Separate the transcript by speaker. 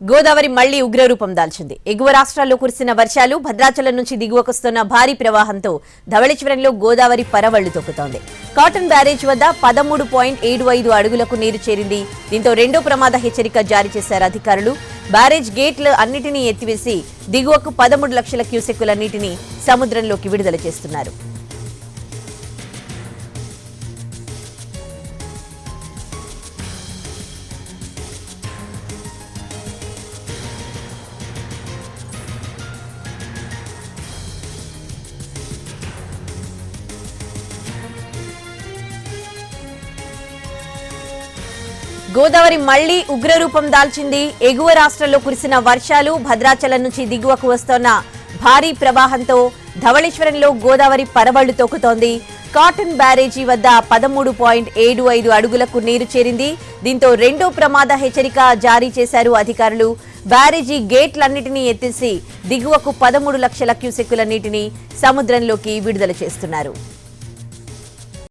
Speaker 1: గోదావరి మళ్లీ ఉగ్రరూపం దాల్చింది. ఎగువ రాష్ట్రాల్లో కురిసిన వర్షాలు, భద్రాచలం నుంచి దిగువకొస్తున్న భారీ ప్రవాహంతో ధవళేశ్వరంలో గోదావరి పరవళ్లు తొక్కుతోంది. కాటన్ బ్యారేజ్ వద్ద 13.75 అడుగులకు నీరు చేరింది. దీంతో రెండో ప్రమాద హెచ్చరిక జారీ చేశారు అధికారులు. బ్యారేజ్ గేట్లు అన్నిటినీ ఎత్తివేసి దిగువకు 13 లక్షల క్యూసెక్కుల నీటిని సముద్రంలోకి విడుదల చేస్తున్నారు. గోదావరి మళ్లీ ఉగ్రరూపం దాల్చింది. ఎగువ రాష్ట్రాల్లో కురిసిన వర్షాలు, భద్రాచలం నుంచి దిగువకు వస్తోన్న భారీ ప్రవాహంతో ధవళేశ్వరంలో గోదావరి పరవళ్లు తొక్కుతోంది. కాటన్ బ్యారేజీ వద్ద 13.75 అడుగులకు నీరు చేరింది. దీంతో రెండో ప్రమాద హెచ్చరిక జారీ చేశారు అధికారులు. బ్యారేజీ గేట్లన్నిటినీ ఎత్తేసి దిగువకు 13 లక్షల క్యూసెక్కుల నీటిని సముద్రంలోకి విడుదల చేస్తున్నారు.